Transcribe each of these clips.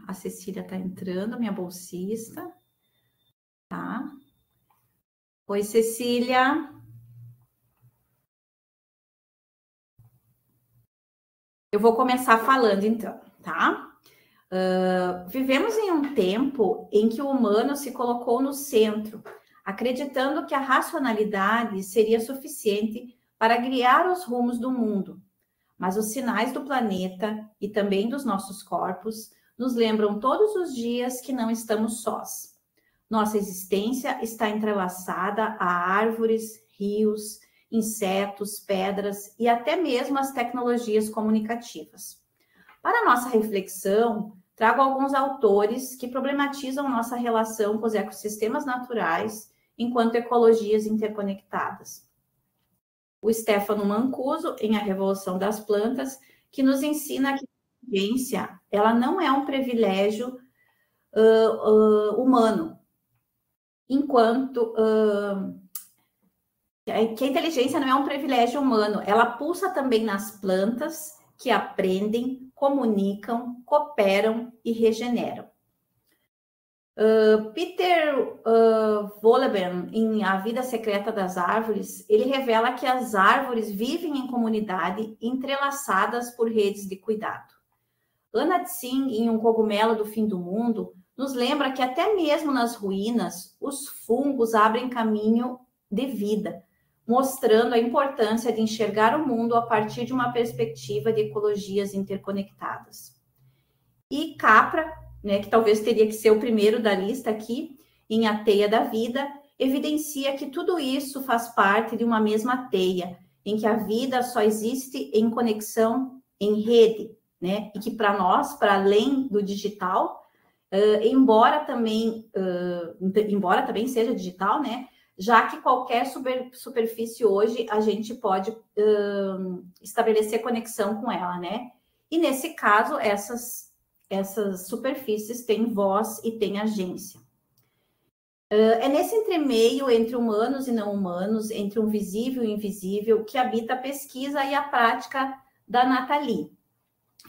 A Cecília está entrando, minha bolsista. Tá? Oi, Cecília. Eu vou começar falando, então, tá? Vivemos em um tempo em que o humano se colocou no centro, acreditando que a racionalidade seria suficiente para guiar os rumos do mundo. Mas os sinais do planeta e também dos nossos corpos nos lembram todos os dias que não estamos sós. Nossa existência está entrelaçada a árvores, rios, insetos, pedras e até mesmo as tecnologias comunicativas. Para nossa reflexão, trago alguns autores que problematizam nossa relação com os ecossistemas naturais enquanto ecologias interconectadas. O Stefano Mancuso, em A Revolução das Plantas, que nos ensina que a inteligência ela não é um privilégio humano, enquanto que a inteligência não é um privilégio humano, ela pulsa também nas plantas que aprendem, comunicam, cooperam e regeneram. Peter Wohlleben, em A Vida Secreta das Árvores, ele revela que as árvores vivem em comunidade entrelaçadas por redes de cuidado. Anna Tsing, em Um Cogumelo do Fim do Mundo, nos lembra que até mesmo nas ruínas, os fungos abrem caminho de vida, mostrando a importância de enxergar o mundo a partir de uma perspectiva de ecologias interconectadas. E Capra, né, que talvez teria que ser o primeiro da lista aqui, em A Teia da Vida, evidencia que tudo isso faz parte de uma mesma teia, em que a vida só existe em conexão, em rede, né? E que para nós, para além do digital, embora também seja digital, né? Já que qualquer superfície hoje a gente pode estabelecer conexão com ela, né? E nesse caso, essas superfícies têm voz e têm agência. É nesse entremeio entre humanos e não humanos, entre o visível e o invisível, que habita a pesquisa e a prática da Nathalie.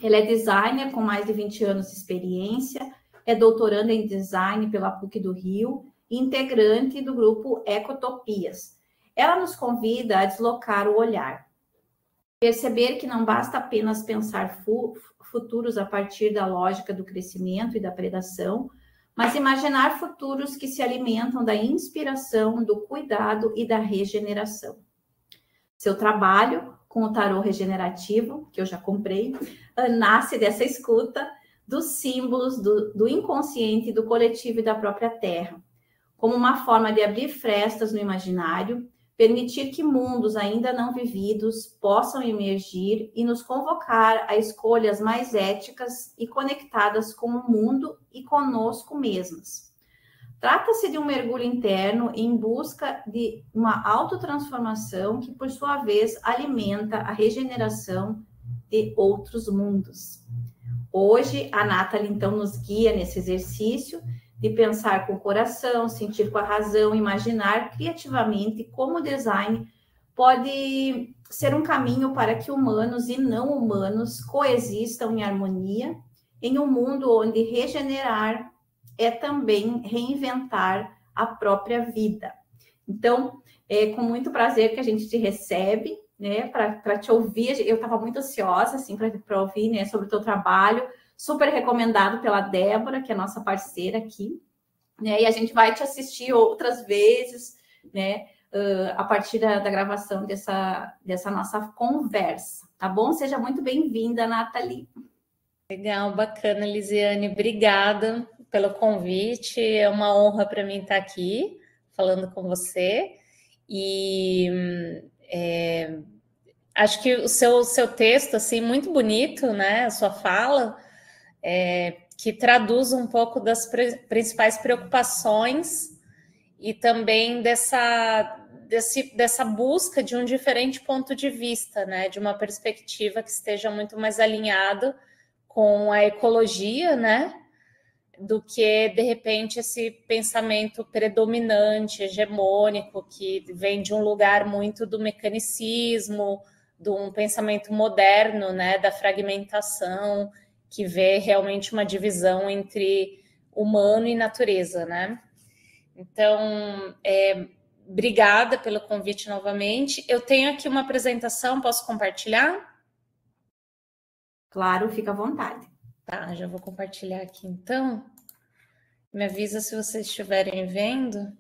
Ela é designer com mais de 20 anos de experiência, é doutoranda em design pela PUC do Rio e integrante do grupo Ecotopias. Ela nos convida a deslocar o olhar, perceber que não basta apenas pensar futuros a partir da lógica do crescimento e da predação, mas imaginar futuros que se alimentam da inspiração, do cuidado e da regeneração. Seu trabalho com o tarô regenerativo, que eu já comprei, nasce dessa escuta dos símbolos do inconsciente, do coletivo e da própria terra, como uma forma de abrir frestas no imaginário, permitir que mundos ainda não vividos possam emergir e nos convocar a escolhas mais éticas e conectadas com o mundo e conosco mesmas. Trata-se de um mergulho interno em busca de uma autotransformação que, por sua vez, alimenta a regeneração de outros mundos. Hoje, a Nathalie, então, nos guia nesse exercício de pensar com o coração, sentir com a razão, imaginar criativamente como o design pode ser um caminho para que humanos e não humanos coexistam em harmonia em um mundo onde regenerar é também reinventar a própria vida. Então, é com muito prazer que a gente te recebe, né, para te ouvir. Eu estava muito ansiosa, assim, para ouvir, né, sobre o teu trabalho, super recomendado pela Débora, que é nossa parceira aqui, né, e a gente vai te assistir outras vezes, né, a partir da gravação dessa nossa conversa, tá bom? Seja muito bem-vinda, Nathalie. Legal, bacana, Lisiane, obrigada pelo convite, é uma honra para mim estar aqui falando com você, e acho que o seu texto, assim, muito bonito, né, a sua fala, que traduz um pouco das principais preocupações e também dessa busca de um diferente ponto de vista, né, de uma perspectiva que esteja muito mais alinhada com a ecologia, né, do que, de repente, esse pensamento predominante, hegemônico, que vem de um lugar muito do mecanicismo, de um pensamento moderno, né, da fragmentação, que vê realmente uma divisão entre humano e natureza, né? Então, obrigada pelo convite novamente. Eu tenho aqui uma apresentação, posso compartilhar? Claro, fica à vontade. Tá, já vou compartilhar aqui então. Me avisa se vocês estiverem vendo.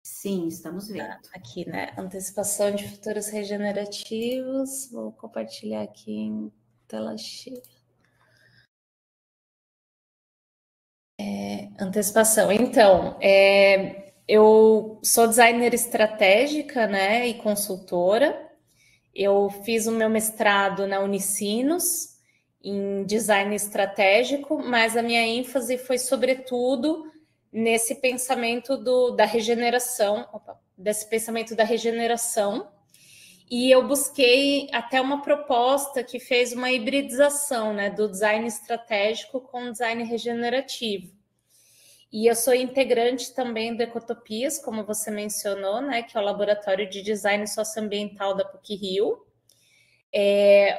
Sim, estamos vendo. Aqui, né? Antecipação de futuros regenerativos. Vou compartilhar aqui em tela cheia. Antecipação. Então, eu sou designer estratégica, né, e consultora. Eu fiz o meu mestrado na Unicinos em design estratégico, mas a minha ênfase foi sobretudo nesse pensamento da regeneração, desse pensamento da regeneração. E eu busquei até uma proposta que fez uma hibridização, né, do design estratégico com o design regenerativo. E eu sou integrante também do Ecotopias, como você mencionou, né, que é o Laboratório de Design Socioambiental da PUC-Rio.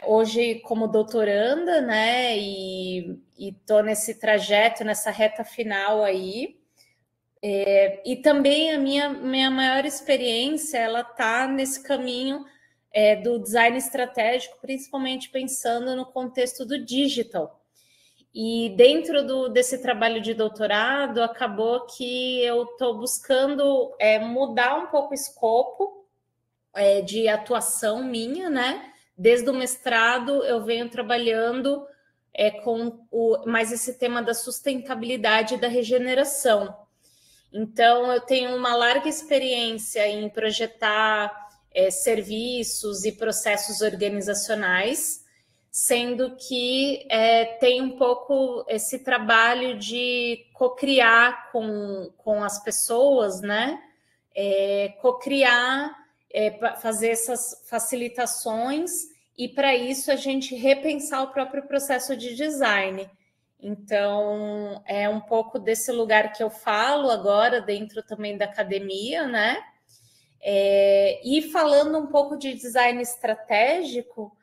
Hoje, como doutoranda, né, e estou nesse trajeto, nessa reta final aí. E também a minha maior experiência, ela está nesse caminho do design estratégico, principalmente pensando no contexto do digital. E dentro desse trabalho de doutorado, acabou que eu estou buscando mudar um pouco o escopo de atuação minha, né? Desde o mestrado, eu venho trabalhando com mais esse tema da sustentabilidade e da regeneração. Então, eu tenho uma larga experiência em projetar serviços e processos organizacionais, sendo que tem um pouco esse trabalho de co-criar com as pessoas, né? Co-criar, fazer essas facilitações, e para isso a gente repensar o próprio processo de design. Então, é um pouco desse lugar que eu falo agora, dentro também da academia, né? E falando um pouco de design estratégico,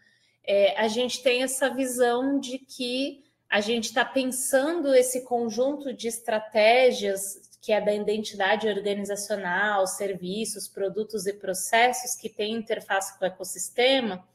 a gente tem essa visão de que a gente está pensando esse conjunto de estratégias que é da identidade organizacional, serviços, produtos e processos que tem interface com o ecossistema,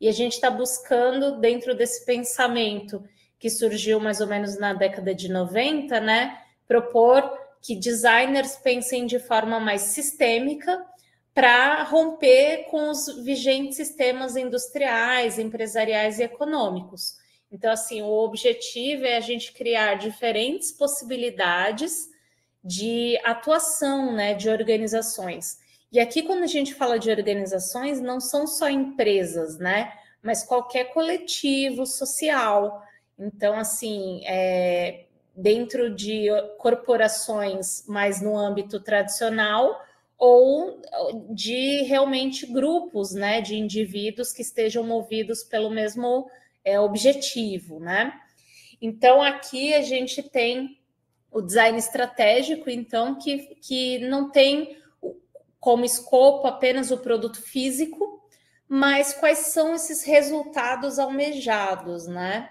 e a gente está buscando, dentro desse pensamento que surgiu mais ou menos na década de 90, né, propor que designers pensem de forma mais sistêmica para romper com os vigentes sistemas industriais, empresariais e econômicos. Então, assim, o objetivo é a gente criar diferentes possibilidades de atuação, né, de organizações. E aqui, quando a gente fala de organizações, não são só empresas, né, mas qualquer coletivo social. Então, assim, dentro de corporações mais no âmbito tradicional, ou de realmente grupos, né, de indivíduos que estejam movidos pelo mesmo objetivo, né? Então, aqui a gente tem o design estratégico, então, que não tem como escopo apenas o produto físico, mas quais são esses resultados almejados, né?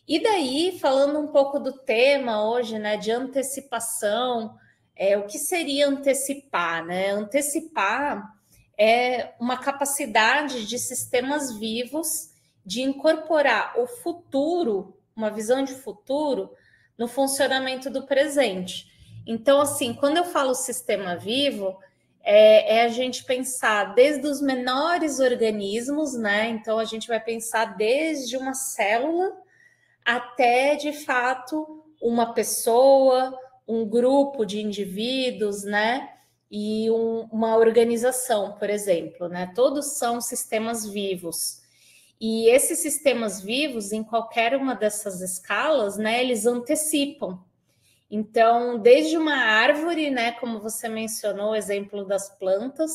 E daí, falando um pouco do tema hoje, né, de antecipação, o que seria antecipar, né? Antecipar é uma capacidade de sistemas vivos de incorporar o futuro, uma visão de futuro, no funcionamento do presente. Então, assim, quando eu falo sistema vivo, é a gente pensar desde os menores organismos, né? Então, a gente vai pensar desde uma célula até, de fato, uma pessoa, um grupo de indivíduos, né? E uma organização, por exemplo, né? Todos são sistemas vivos. E esses sistemas vivos, em qualquer uma dessas escalas, né? Eles antecipam. Então, desde uma árvore, né? Como você mencionou, o exemplo das plantas,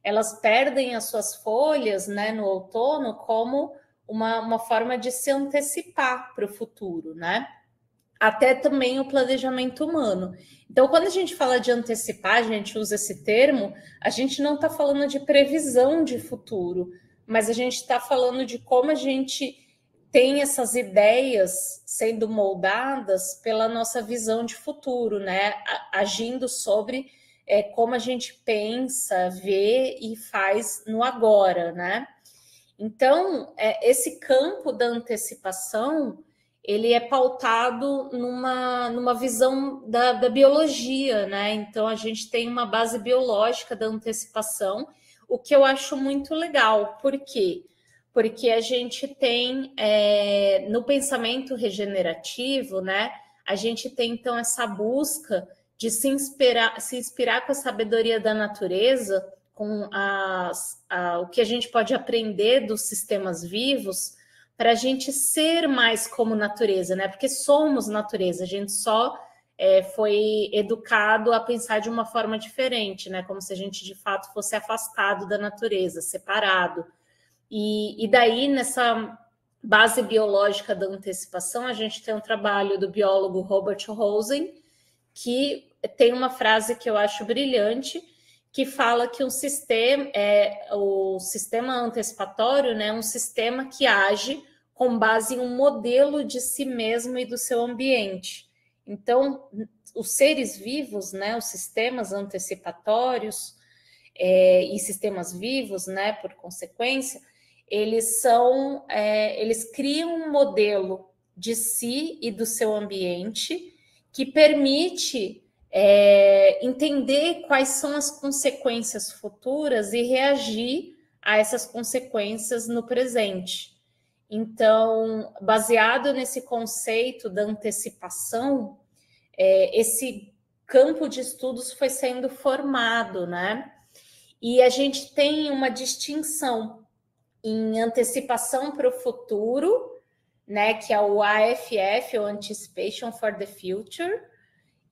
elas perdem as suas folhas, né? No outono, como uma forma de se antecipar para o futuro, né? Até também o planejamento humano. Então, quando a gente fala de antecipar, a gente usa esse termo, a gente não está falando de previsão de futuro, mas a gente está falando de como a gente tem essas ideias sendo moldadas pela nossa visão de futuro, né? Agindo sobre como a gente pensa, vê e faz no agora, né? Então, esse campo da antecipação, ele é pautado numa visão da biologia, né? Então, a gente tem uma base biológica da antecipação, o que eu acho muito legal. Por quê? Porque a gente tem, no pensamento regenerativo, né? A gente tem, então, essa busca de se inspirar com a sabedoria da natureza, com o que a gente pode aprender dos sistemas vivos, para a gente ser mais como natureza, né? Porque somos natureza, a gente só foi educado a pensar de uma forma diferente, né? Como se a gente de fato fosse afastado da natureza, separado. E daí, nessa base biológica da antecipação, a gente tem um trabalho do biólogo Robert Rosen, que tem uma frase que eu acho brilhante, que fala que o sistema antecipatório, né, é um sistema que age com base em um modelo de si mesmo e do seu ambiente. Então, os seres vivos, né, os sistemas antecipatórios e sistemas vivos, né, por consequência, eles criam um modelo de si e do seu ambiente que permite entender quais são as consequências futuras e reagir a essas consequências no presente. Então, baseado nesse conceito da antecipação, esse campo de estudos foi sendo formado, né? E a gente tem uma distinção em antecipação para o futuro, né, que é o AFF, o Anticipation for the Future,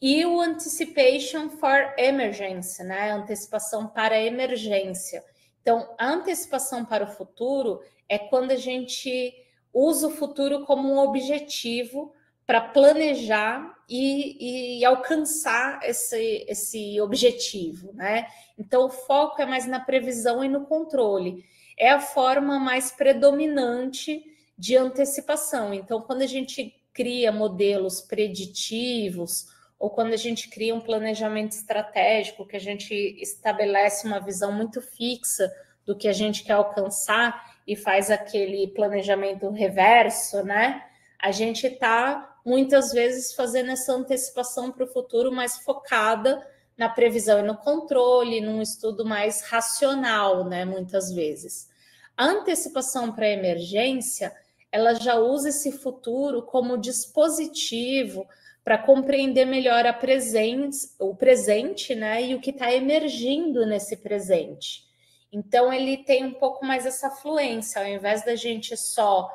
e o Anticipation for Emergency, né, antecipação para a emergência. Então, a antecipação para o futuro é quando a gente usa o futuro como um objetivo para planejar e alcançar esse objetivo, né? Então, o foco é mais na previsão e no controle. É a forma mais predominante de antecipação. Então, quando a gente cria modelos preditivos ou quando a gente cria um planejamento estratégico, que a gente estabelece uma visão muito fixa do que a gente quer alcançar e faz aquele planejamento reverso, né? A gente está, muitas vezes, fazendo essa antecipação para o futuro mais focada na previsão e no controle, num estudo mais racional, né? Muitas vezes. A antecipação para a emergência, ela já usa esse futuro como dispositivo para compreender melhor o presente, né? E o que está emergindo nesse presente. Então, ele tem um pouco mais essa fluência, ao invés da gente só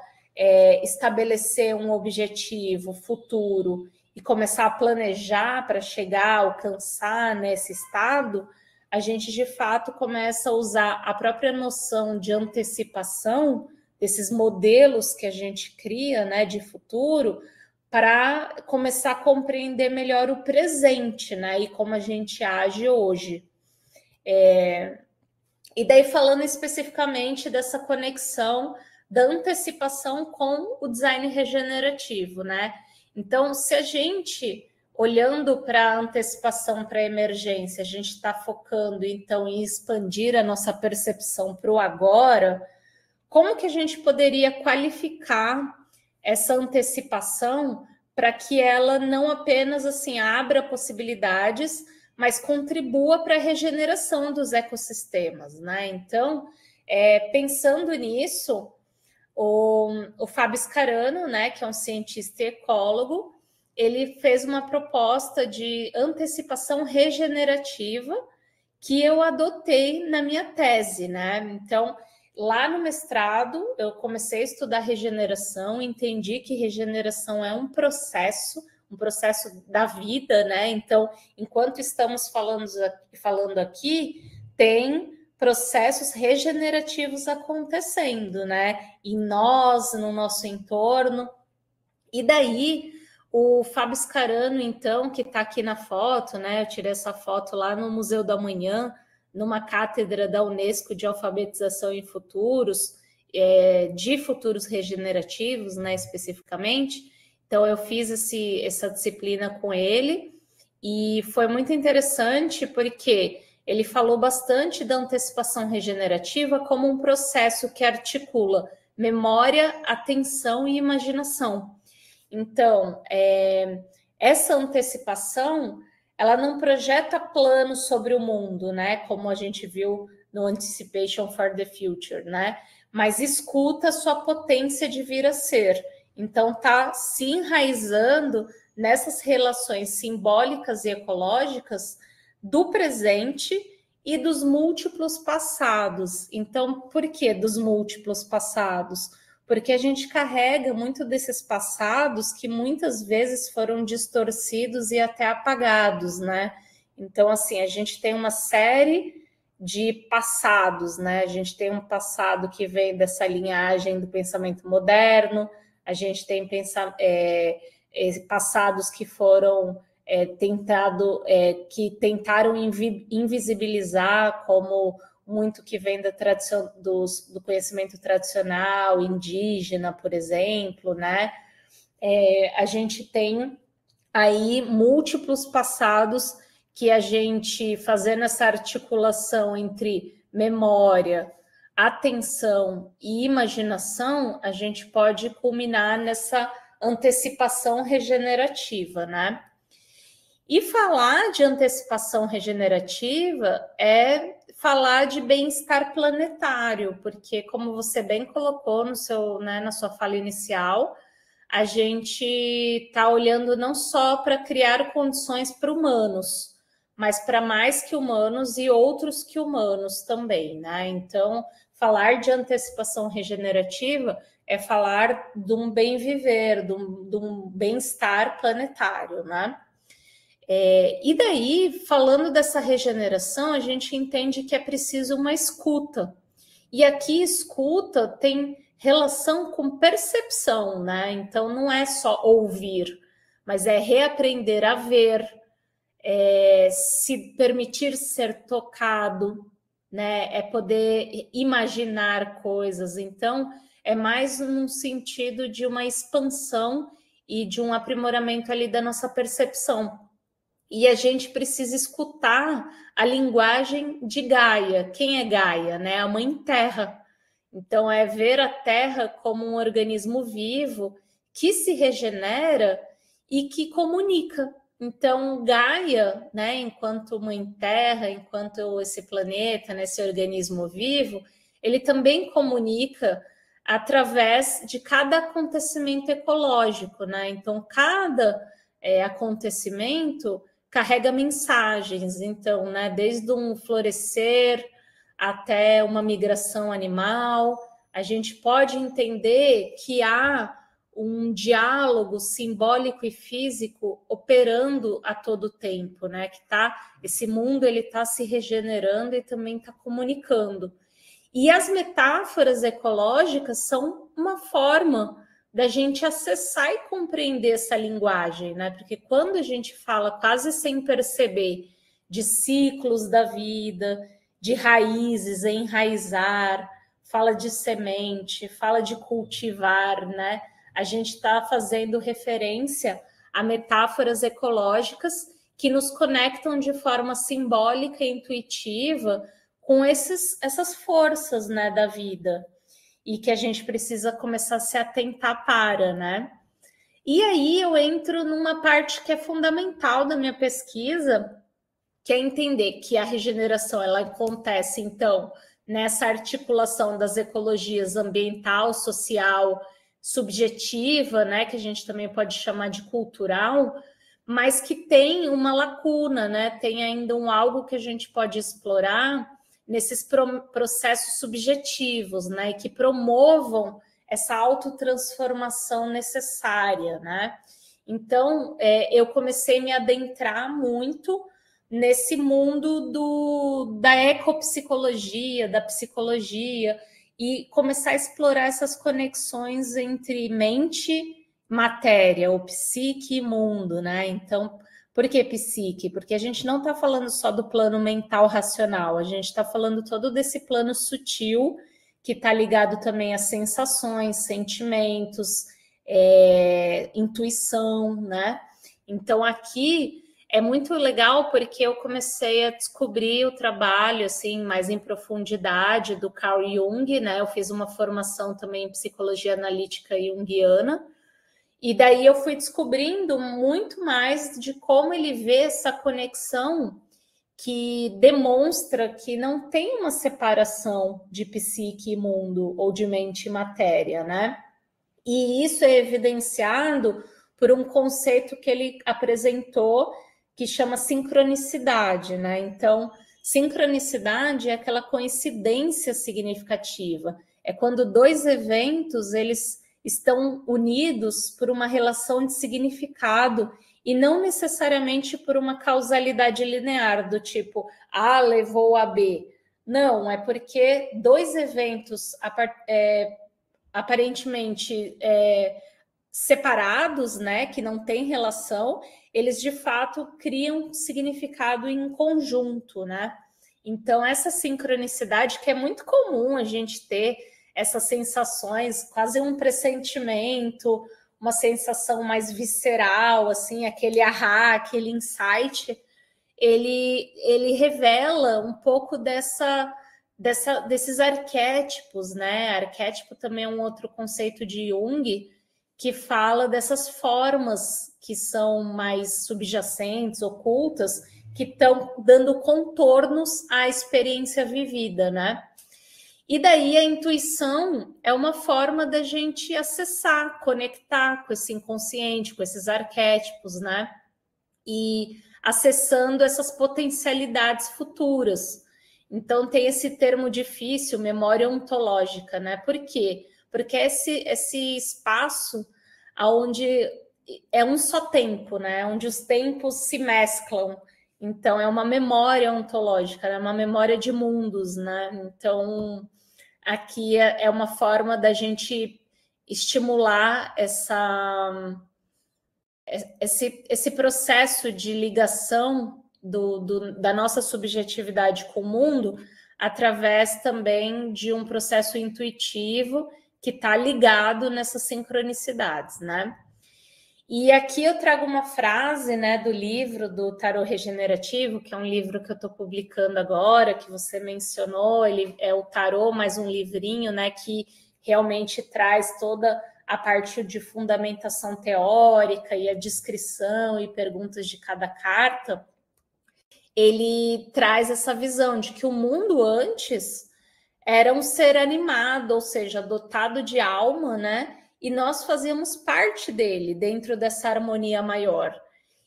estabelecer um objetivo futuro e começar a planejar para chegar, alcançar nesse estado, a gente de fato começa a usar a própria noção de antecipação desses modelos que a gente cria, né, de futuro, para começar a compreender melhor o presente, né, e como a gente age hoje. E daí, falando especificamente dessa conexão da antecipação com o design regenerativo, né? Então, se a gente, olhando para a antecipação para a emergência, a gente está focando, então, em expandir a nossa percepção para o agora, como que a gente poderia qualificar essa antecipação para que ela não apenas, assim, abra possibilidades, mas contribua para a regeneração dos ecossistemas, né? Então, pensando nisso, o Fábio Scarano, né, que é um cientista e ecólogo, ele fez uma proposta de antecipação regenerativa que eu adotei na minha tese, né? Então, lá no mestrado, eu comecei a estudar regeneração, entendi que regeneração é um processo da vida, né? Então, enquanto estamos falando aqui, tem processos regenerativos acontecendo, né? Em nós, no nosso entorno. E daí, o Fábio Scarano, então, que está aqui na foto, né? Eu tirei essa foto lá no Museu da Manhã, numa cátedra da Unesco de Alfabetização em Futuros, de futuros regenerativos, né, especificamente. Então, eu fiz essa disciplina com ele e foi muito interessante porque ele falou bastante da antecipação regenerativa como um processo que articula memória, atenção e imaginação. Então, essa antecipação, ela não projeta planos sobre o mundo, né? Como a gente viu no Anticipation for the Future, né? Mas escuta a sua potência de vir a ser. Então, está se enraizando nessas relações simbólicas e ecológicas do presente e dos múltiplos passados. Então, por que dos múltiplos passados? Porque a gente carrega muito desses passados que muitas vezes foram distorcidos e até apagados, né? Então, assim, a gente tem uma série de passados, né? A gente tem um passado que vem dessa linhagem do pensamento moderno, a gente tem passados que foram que tentaram invisibilizar, como muito que vem da tradição do conhecimento tradicional indígena, por exemplo, né? A gente tem aí múltiplos passados que a gente, fazendo essa articulação entre memória, atenção e imaginação, a gente pode culminar nessa antecipação regenerativa, né? E falar de antecipação regenerativa é falar de bem-estar planetário, porque, como você bem colocou na sua fala inicial, a gente está olhando não só para criar condições para humanos, mas para mais que humanos e outros que humanos também, né? Então, falar de antecipação regenerativa é falar de um bem viver, de um bem-estar planetário, né? E daí, falando dessa regeneração, a gente entende que é preciso uma escuta. E aqui, escuta tem relação com percepção, né? Então, não é só ouvir, mas é reaprender a ver, se permitir ser tocado, né? É poder imaginar coisas. Então, é mais num sentido de uma expansão e de um aprimoramento ali da nossa percepção. E a gente precisa escutar a linguagem de Gaia. Quem é Gaia? Né? A Mãe Terra. Então, é ver a Terra como um organismo vivo que se regenera e que comunica. Então, Gaia, né, enquanto Mãe Terra, enquanto esse planeta, né, esse organismo vivo, ele também comunica através de cada acontecimento ecológico. Né? Então, cada acontecimento carrega mensagens, então, né, desde um florescer até uma migração animal, a gente pode entender que há um diálogo simbólico e físico operando a todo tempo, né? Que esse mundo ele está se regenerando e também está comunicando. E as metáforas ecológicas são uma forma da gente acessar e compreender essa linguagem, né? Porque quando a gente fala quase sem perceber de ciclos da vida, de raízes, enraizar, fala de semente, fala de cultivar, né? A gente está fazendo referência a metáforas ecológicas que nos conectam de forma simbólica e intuitiva com essas forças, né, da vida, e que a gente precisa começar a se atentar para, né? E aí eu entro numa parte que é fundamental da minha pesquisa, que é entender que a regeneração ela acontece, então, nessa articulação das ecologias ambiental, social, subjetiva, né, que a gente também pode chamar de cultural, mas que tem uma lacuna, né? Tem ainda algo que a gente pode explorar nesses processos subjetivos, né, e que promovam essa autotransformação necessária, né? Então, eu comecei a me adentrar muito nesse mundo da ecopsicologia, da psicologia, e começar a explorar essas conexões entre mente, matéria, ou psique e mundo, né? Então, por que psique? Porque a gente não está falando só do plano mental racional, a gente está falando todo desse plano sutil que está ligado também a sensações, sentimentos, intuição, né? Então, aqui é muito legal porque eu comecei a descobrir o trabalho, assim, mais em profundidade do Carl Jung, né? Eu fiz uma formação também em psicologia analítica junguiana, e daí eu fui descobrindo muito mais de como ele vê essa conexão que demonstra que não tem uma separação de psique e mundo, ou de mente e matéria, né? E isso é evidenciado por um conceito que ele apresentou que chama sincronicidade, né? Então, sincronicidade é aquela coincidência significativa. É quando dois eventos, eles estão unidos por uma relação de significado e não necessariamente por uma causalidade linear, do tipo A levou a B. Não, é porque dois eventos aparentemente separados, né, que não têm relação, eles de fato criam significado em conjunto, né? Então, essa sincronicidade, que é muito comum a gente ter essas sensações, quase um pressentimento, uma sensação mais visceral, assim, aquele ahá, aquele insight, ele revela um pouco desses arquétipos, né? Arquétipo também é um outro conceito de Jung, que fala dessas formas que são mais subjacentes, ocultas, que estão dando contornos à experiência vivida, né? E daí a intuição é uma forma da gente acessar, conectar com esse inconsciente, com esses arquétipos, né? E acessando essas potencialidades futuras. Então tem esse termo difícil, memória ontológica, né? Por quê? Porque é esse espaço onde é um só tempo, né? Onde os tempos se mesclam. Então é uma memória ontológica, é uma memória de mundos, né? Então aqui é uma forma da gente estimular esse processo de ligação da nossa subjetividade com o mundo através também de um processo intuitivo que está ligado nessas sincronicidades, né? E aqui eu trago uma frase, né, do livro do Tarot Regenerativo, que é um livro que eu estou publicando agora, que você mencionou, ele é o Tarot mais um livrinho, né, que realmente traz toda a parte de fundamentação teórica e a descrição e perguntas de cada carta. Ele traz essa visão de que o mundo antes era um ser animado, ou seja, dotado de alma, né? E nós fazíamos parte dele, dentro dessa harmonia maior.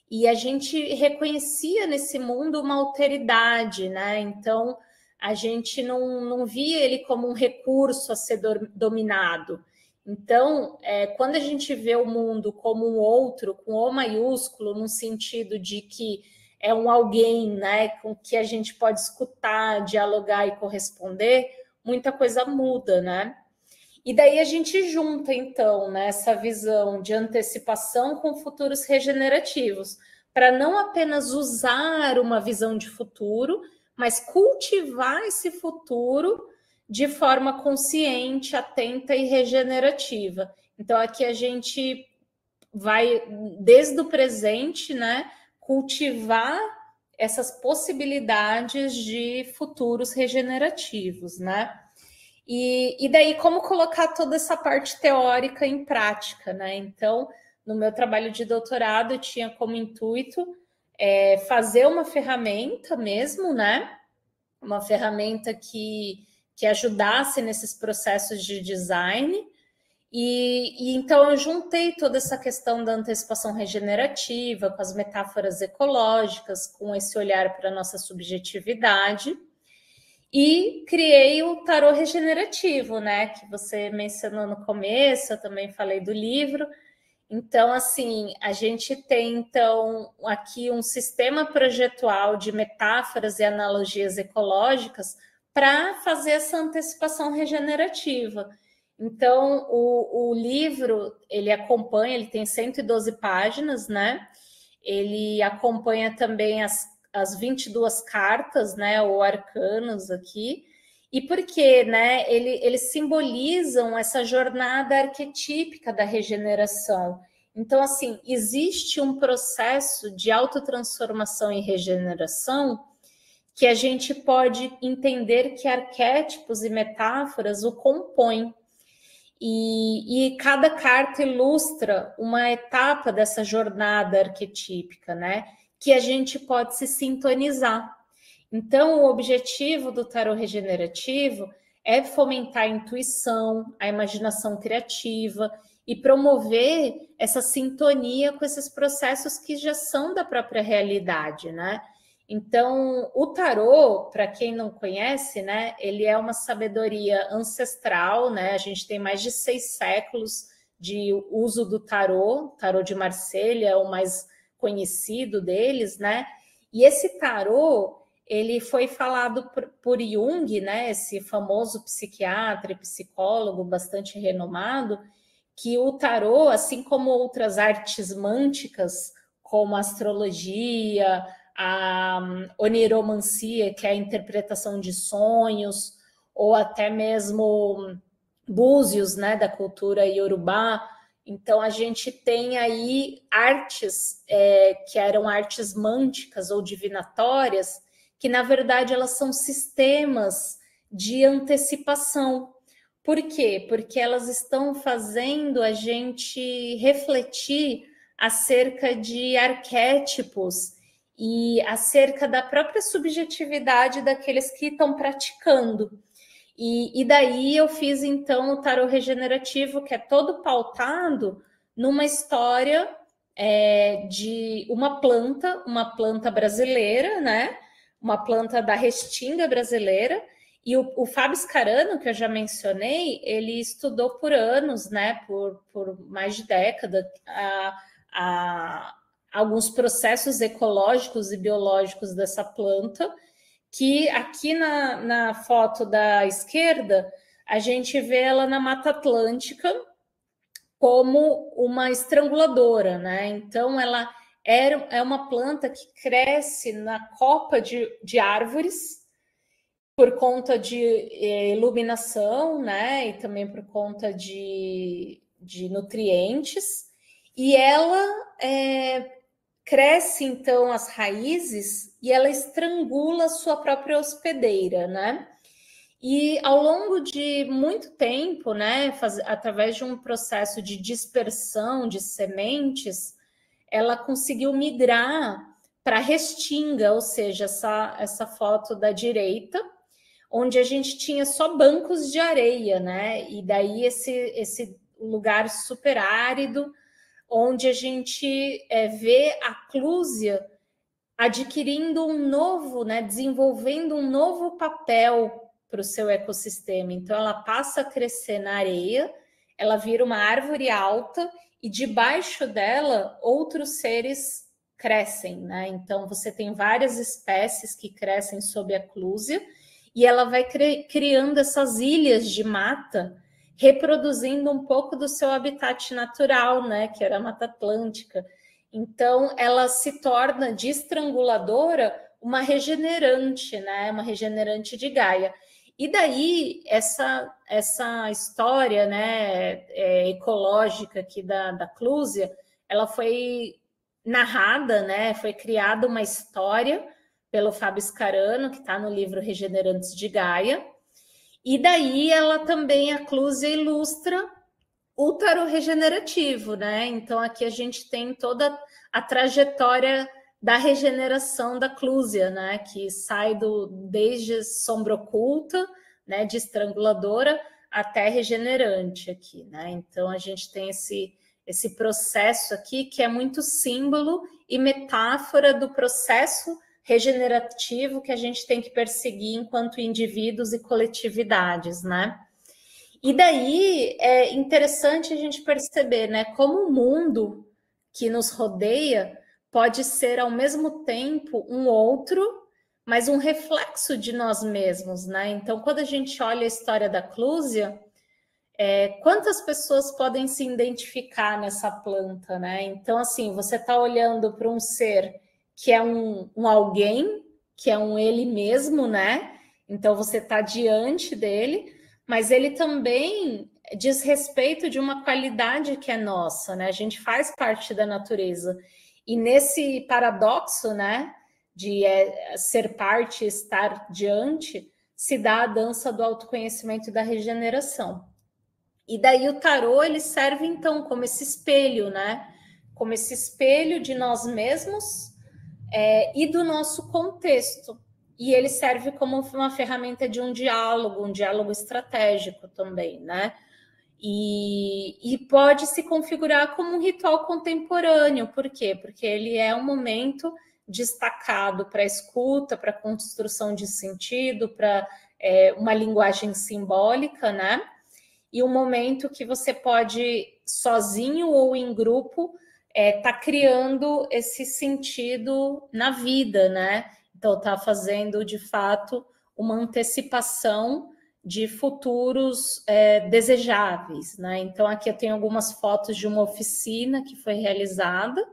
E a gente reconhecia nesse mundo uma alteridade, né? Então, a gente não via ele como um recurso a ser dominado. Então, quando a gente vê o mundo como um outro, com O maiúsculo, no sentido de que é um alguém, né, com que a gente pode escutar, dialogar e corresponder, muita coisa muda, né? E daí a gente junta, então, né, essa visão de antecipação com futuros regenerativos, para não apenas usar uma visão de futuro, mas cultivar esse futuro de forma consciente, atenta e regenerativa. Então, aqui a gente vai, desde o presente, né, cultivar essas possibilidades de futuros regenerativos, né? E daí, como colocar toda essa parte teórica em prática, né? Então, no meu trabalho de doutorado, eu tinha como intuito fazer uma ferramenta mesmo, né? Uma ferramenta que ajudasse nesses processos de design. E então eu juntei toda essa questão da antecipação regenerativa, com as metáforas ecológicas, com esse olhar para a nossa subjetividade, e criei o tarô regenerativo, né? Que você mencionou no começo, eu também falei do livro. Então, assim, a gente tem, então, aqui um sistema projetual de metáforas e analogias ecológicas para fazer essa antecipação regenerativa. Então, o livro, ele acompanha, ele tem 112 páginas, né? Ele acompanha também as 22 cartas, né, ou arcanos aqui, E por quê, né? Eles simbolizam essa jornada arquetípica da regeneração. Então, assim, existe um processo de autotransformação e regeneração que a gente pode entender que arquétipos e metáforas o compõem. E cada carta ilustra uma etapa dessa jornada arquetípica, né? Que a gente pode se sintonizar. Então, o objetivo do tarô regenerativo é fomentar a intuição, a imaginação criativa e promover essa sintonia com esses processos que já são da própria realidade, né? Então, o tarô, para quem não conhece, né, ele é uma sabedoria ancestral, né? A gente tem mais de 6 séculos de uso do tarô. Tarô de Marselha é o mais conhecido deles, né? E esse tarô, ele foi falado por Jung, né, esse famoso psiquiatra e psicólogo bastante renomado, que o tarô, assim como outras artes mânticas, como a astrologia, a oniromancia, que é a interpretação de sonhos, ou até mesmo búzios, né, da cultura iorubá. Então, a gente tem aí artes que eram artes mânticas ou divinatórias, que, na verdade, elas são sistemas de antecipação. Por quê? Porque elas estão fazendo a gente refletir acerca de arquétipos e acerca da própria subjetividade daqueles que estão praticando. E daí eu fiz, então, o tarô regenerativo, que é todo pautado numa história de uma planta brasileira, né? Uma planta da restinga brasileira. E o Fábio Scarano, que eu já mencionei, ele estudou por anos, né? Por mais de década, alguns processos ecológicos e biológicos dessa planta, que aqui na foto da esquerda, a gente vê ela na Mata Atlântica como uma estranguladora, né? Então, ela é uma planta que cresce na copa de árvores por conta de iluminação, né? E também por conta de nutrientes. E ela cresce, então, as raízes e ela estrangula a sua própria hospedeira, né? E ao longo de muito tempo, né, através de um processo de dispersão de sementes, ela conseguiu migrar para a restinga, ou seja, essa foto da direita, onde a gente tinha só bancos de areia, né? E daí esse lugar super árido, onde a gente vê a clúzia adquirindo um novo, né, desenvolvendo um novo papel para o seu ecossistema. Então, ela passa a crescer na areia, ela vira uma árvore alta e debaixo dela outros seres crescem, né? Então, você tem várias espécies que crescem sob a clúzia e ela vai criando essas ilhas de mata, reproduzindo um pouco do seu habitat natural, né, que era a Mata Atlântica. Então, ela se torna de estranguladora uma regenerante, né, uma regenerante de Gaia. E daí, essa história, né, ecológica aqui da clúzia, ela foi narrada, né, foi criada uma história pelo Fábio Scarano, que está no livro Regenerantes de Gaia. E daí ela também, a clúzia, ilustra o tarô regenerativo, né? Então aqui a gente tem toda a trajetória da regeneração da clúzia, né? Que sai desde sombra oculta, né? De estranguladora até regenerante aqui, né? Então a gente tem esse processo aqui que é muito símbolo e metáfora do processo regenerativo que a gente tem que perseguir enquanto indivíduos e coletividades, né? E daí é interessante a gente perceber, né, como o mundo que nos rodeia pode ser ao mesmo tempo um outro, mas um reflexo de nós mesmos, né? Então, quando a gente olha a história da clúzia, quantas pessoas podem se identificar nessa planta, né? Então, assim, você está olhando para um ser que é um alguém, que é um ele mesmo, né? Então, você está diante dele, mas ele também diz respeito de uma qualidade que é nossa, né? A gente faz parte da natureza. E nesse paradoxo, né, de ser parte e estar diante, se dá a dança do autoconhecimento e da regeneração. E daí o tarô, ele serve, então, como esse espelho, né? Como esse espelho de nós mesmos e do nosso contexto. E ele serve como uma ferramenta de um diálogo estratégico também, né? E pode se configurar como um ritual contemporâneo. Por quê? Porque ele é um momento destacado para escuta, para construção de sentido, para uma linguagem simbólica, né? E um momento que você pode, sozinho ou em grupo, tá criando esse sentido na vida, né? Então, tá fazendo, de fato, uma antecipação de futuros desejáveis, né? Então, aqui eu tenho algumas fotos de uma oficina que foi realizada.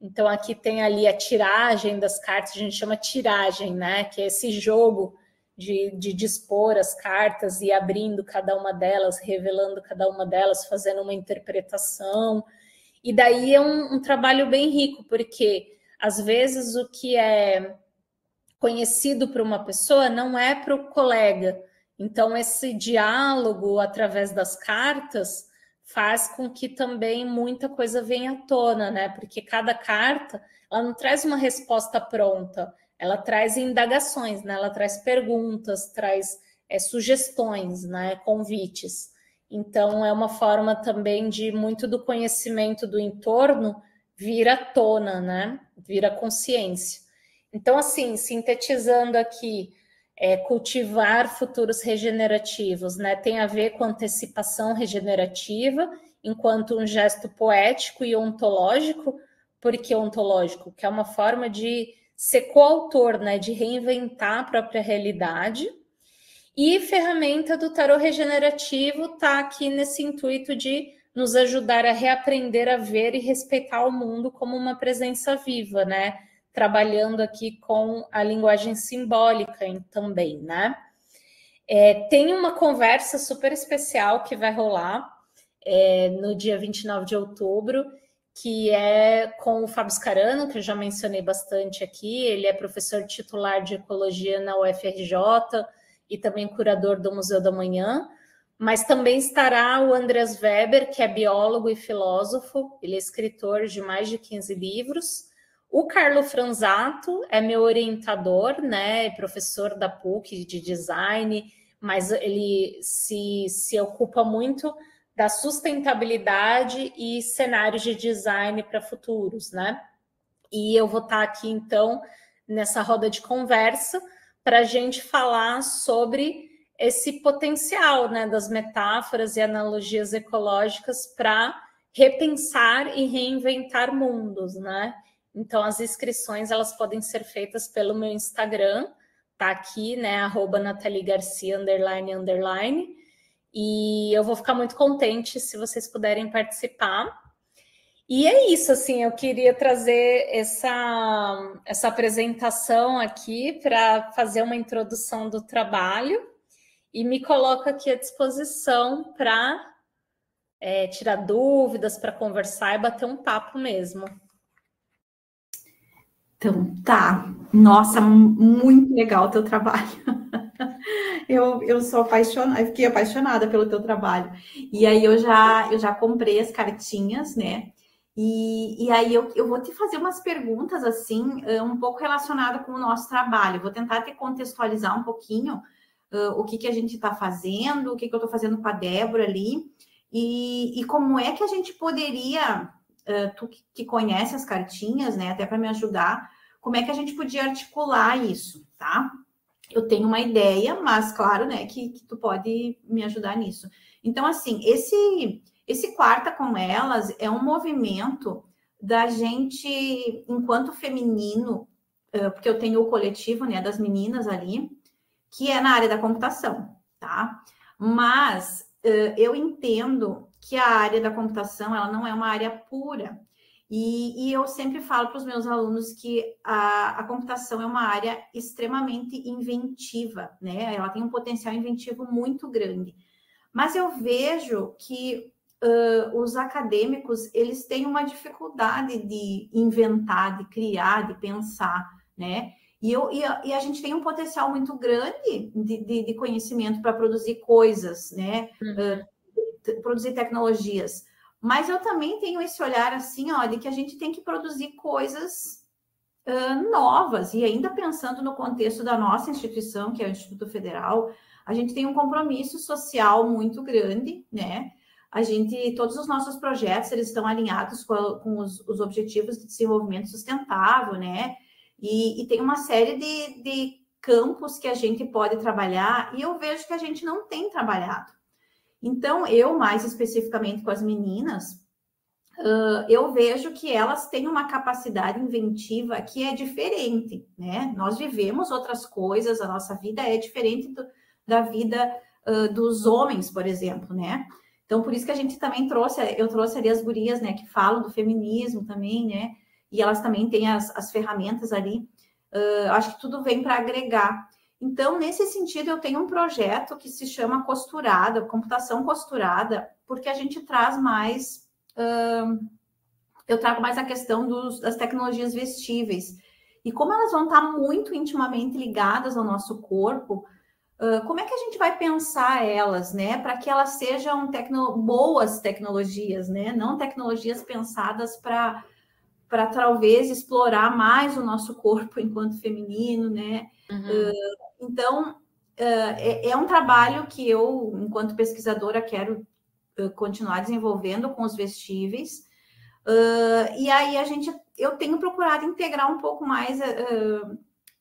Então, aqui tem ali a tiragem das cartas, a gente chama tiragem, né? Que é esse jogo de dispor as cartas e abrindo cada uma delas, revelando cada uma delas, fazendo uma interpretação. E daí é um trabalho bem rico, porque às vezes o que é conhecido para uma pessoa não é para o colega. Então, esse diálogo através das cartas faz com que também muita coisa venha à tona, né? Porque cada carta, ela não traz uma resposta pronta, ela traz indagações, né? Ela traz perguntas, traz sugestões, né? Convites. Então, é uma forma também de muito do conhecimento do entorno vir à tona, né? Vir à consciência. Então, assim, sintetizando aqui, cultivar futuros regenerativos, né? Tem a ver com antecipação regenerativa, enquanto um gesto poético e ontológico. Por que ontológico? Que é uma forma de ser coautor, né? De reinventar a própria realidade. E ferramenta do tarô regenerativo está aqui nesse intuito de nos ajudar a reaprender a ver e respeitar o mundo como uma presença viva, né? Trabalhando aqui com a linguagem simbólica também, né? Tem uma conversa super especial que vai rolar no dia 29 de outubro, que é com o Fábio Scarano, que eu já mencionei bastante aqui. Ele é professor titular de Ecologia na UFRJ e também curador do Museu da Manhã. Mas também estará o Andreas Weber, que é biólogo e filósofo. Ele é escritor de mais de 15 livros. O Carlo Franzato é meu orientador, né? Professor da PUC de design, mas ele se ocupa muito da sustentabilidade e cenários de design para futuros, né? E eu vou estar aqui, então, nessa roda de conversa para a gente falar sobre esse potencial, né, das metáforas e analogias ecológicas para repensar e reinventar mundos, né? Então, as inscrições, elas podem ser feitas pelo meu Instagram, tá aqui, né, @NathalieGarcia, __. E eu vou ficar muito contente se vocês puderem participar. E é isso, assim, eu queria trazer essa apresentação aqui para fazer uma introdução do trabalho e me coloco aqui à disposição para tirar dúvidas, para conversar e bater um papo mesmo. Então, tá. Nossa, muito legal o teu trabalho. Eu sou apaixonada, eu fiquei apaixonada pelo teu trabalho. E aí eu já comprei as cartinhas, né? E aí eu vou te fazer umas perguntas assim, um pouco relacionadas com o nosso trabalho. Vou tentar te contextualizar um pouquinho o que a gente está fazendo, o que eu estou fazendo com a Débora ali, e como é que a gente poderia, tu que conhece as cartinhas, né? Até para me ajudar, como é que a gente podia articular isso, tá? Eu tenho uma ideia, mas claro, né, que tu pode me ajudar nisso. Então, assim, esse Quarta com Elas é um movimento da gente, enquanto feminino, porque eu tenho o coletivo, né, das meninas ali, que é na área da computação, tá? Mas eu entendo que a área da computação, ela não é uma área pura. E eu sempre falo para os meus alunos que a computação é uma área extremamente inventiva, né? Ela tem um potencial inventivo muito grande. Mas eu vejo que os acadêmicos, eles têm uma dificuldade de inventar, de criar, de pensar, né? E a gente tem um potencial muito grande de conhecimento para produzir coisas, né? Produzir tecnologias. Mas eu também tenho esse olhar assim, ó, de que a gente tem que produzir coisas novas, e ainda pensando no contexto da nossa instituição, que é o Instituto Federal, a gente tem um compromisso social muito grande, né? Todos os nossos projetos, eles estão alinhados com os objetivos de desenvolvimento sustentável, né? E tem uma série de campos que a gente pode trabalhar, e eu vejo que a gente não tem trabalhado. Então, eu, mais especificamente com as meninas, eu vejo que elas têm uma capacidade inventiva que é diferente, né? Nós vivemos outras coisas, a nossa vida é diferente da vida dos homens, por exemplo, né? Então, por isso que a gente também eu trouxe ali as gurias, né, que falam do feminismo também, né? E elas também têm as ferramentas ali. Acho que tudo vem para agregar. Então, nesse sentido, eu tenho um projeto que se chama Costurada, Computação Costurada, porque a gente traz mais... eu trago mais a questão das tecnologias vestíveis. E como elas vão estar muito intimamente ligadas ao nosso corpo, como é que a gente vai pensar elas, né? Para que elas sejam boas tecnologias, né? Não tecnologias pensadas para talvez explorar mais o nosso corpo enquanto feminino, né? Então, é um trabalho que eu, enquanto pesquisadora, quero continuar desenvolvendo com os vestíveis. E aí eu tenho procurado integrar um pouco mais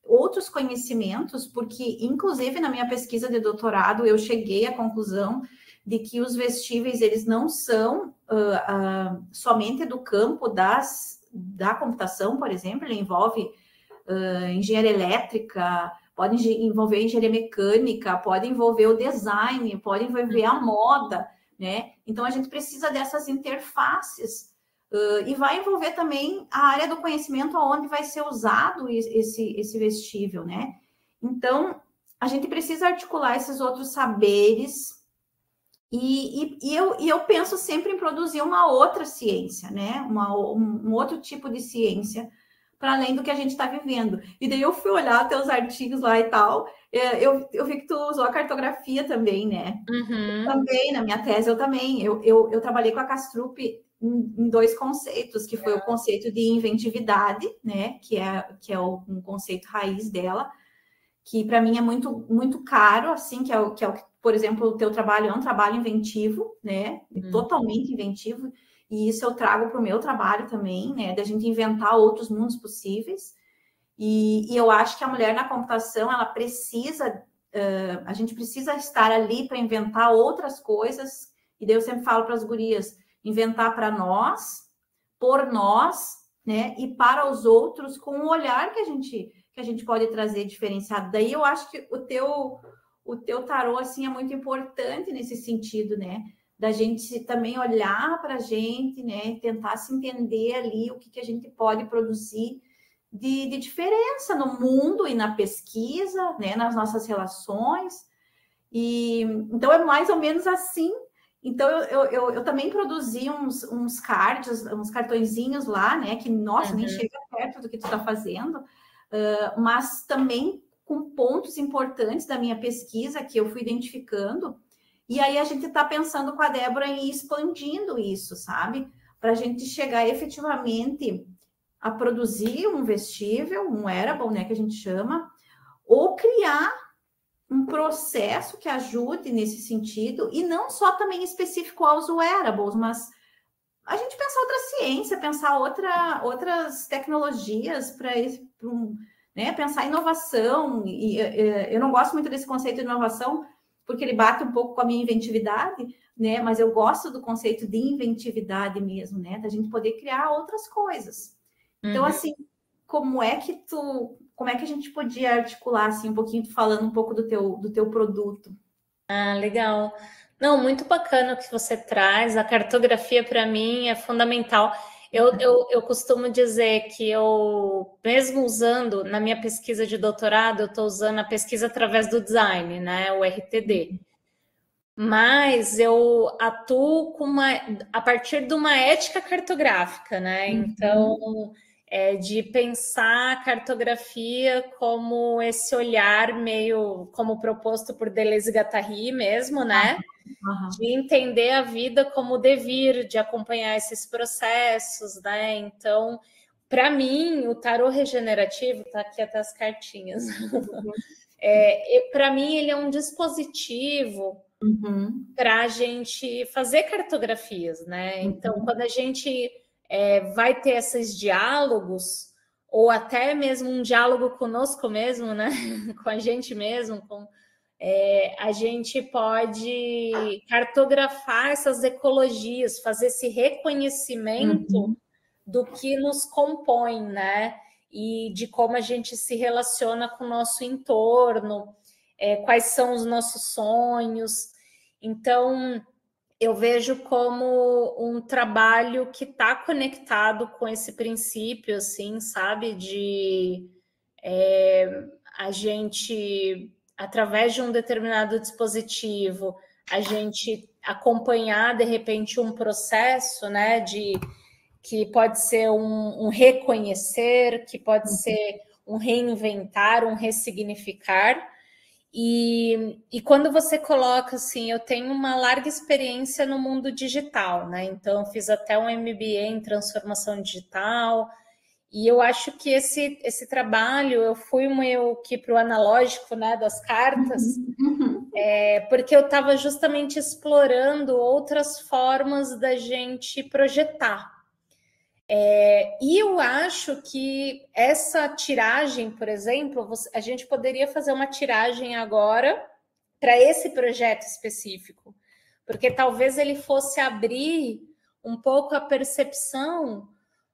outros conhecimentos, porque, inclusive, na minha pesquisa de doutorado, eu cheguei à conclusão de que os vestíveis, eles não são somente do campo da computação, por exemplo, ele envolve engenharia elétrica, pode envolver engenharia mecânica, pode envolver o design, pode envolver a moda, né? Então, a gente precisa dessas interfaces e vai envolver também a área do conhecimento onde vai ser usado esse vestível, né? Então, a gente precisa articular esses outros saberes e eu penso sempre em produzir uma outra ciência, né? Um outro tipo de ciência para além do que a gente está vivendo. E daí eu fui olhar teus artigos lá e tal, eu vi que tu usou a cartografia também, né? Também, na minha tese, eu também. Eu trabalhei com a Kastrup em dois conceitos, que foi o conceito de inventividade, né? Que é um conceito raiz dela, que para mim é muito, muito caro, assim, que é o que, por exemplo, o teu trabalho é um trabalho inventivo, né? Totalmente inventivo. E isso eu trago para o meu trabalho também, né? Da gente inventar outros mundos possíveis. E eu acho que a mulher na computação, ela precisa... a gente precisa estar ali para inventar outras coisas. E daí eu sempre falo para as gurias, inventar para nós, por nós, né? E para os outros, com o olhar que a gente pode trazer diferenciado. Daí eu acho que o teu tarô, assim, é muito importante nesse sentido, né? Da gente também olhar para a gente, né? Tentar se entender ali o que a gente pode produzir de diferença no mundo e na pesquisa, né? Nas nossas relações. E então é mais ou menos assim. Então eu também produzi uns cards, uns cartõezinhos lá, né? Que, nossa, nem chega perto do que tu está fazendo, mas também com pontos importantes da minha pesquisa que eu fui identificando. E aí a gente está pensando com a Débora em ir expandindo isso, sabe? Para a gente chegar efetivamente a produzir um vestível, um wearable, né, que a gente chama, ou criar um processo que ajude nesse sentido, e não só também específico aos wearables, mas a gente pensar outra ciência, pensar outras tecnologias para né, pensar inovação. E eu não gosto muito desse conceito de inovação, porque ele bate um pouco com a minha inventividade, né? Mas eu gosto do conceito de inventividade mesmo, né? Da gente poder criar outras coisas. Então, assim, como é que a gente podia articular, assim, um pouquinho, falando um pouco do teu produto? Ah, legal. Não, muito bacana o que você traz. A cartografia, para mim, é fundamental. Eu costumo dizer que eu, mesmo usando, na minha pesquisa de doutorado, eu estou usando a pesquisa através do design, né? O RTD. Mas eu atuo a partir de uma ética cartográfica, né? Então, de pensar a cartografia como esse olhar meio como proposto por Deleuze e Guattari mesmo, né? De entender a vida como devir, de acompanhar esses processos, né? Então, para mim, o tarô regenerativo, tá aqui até as cartinhas. Para mim, ele é um dispositivo para a gente fazer cartografias, né? Então, quando a gente vai ter esses diálogos, ou até mesmo um diálogo conosco mesmo, né? Com a gente mesmo, a gente pode cartografar essas ecologias, fazer esse reconhecimento do que nos compõe, né? E de como a gente se relaciona com o nosso entorno, quais são os nossos sonhos. Então, eu vejo como um trabalho que está conectado com esse princípio, assim, sabe? De a gente, através de um determinado dispositivo, a gente acompanhar, de repente, um processo, né? Que pode ser um reconhecer, que pode ser um reinventar, um ressignificar. E quando você coloca assim, eu tenho uma larga experiência no mundo digital, né? Então, eu fiz até um MBA em transformação digital, e eu acho que esse trabalho, eu fui meio que para o analógico, né, das cartas, porque eu estava justamente explorando outras formas da gente projetar. E eu acho que essa tiragem, por exemplo, a gente poderia fazer uma tiragem agora para esse projeto específico, porque talvez ele fosse abrir um pouco a percepção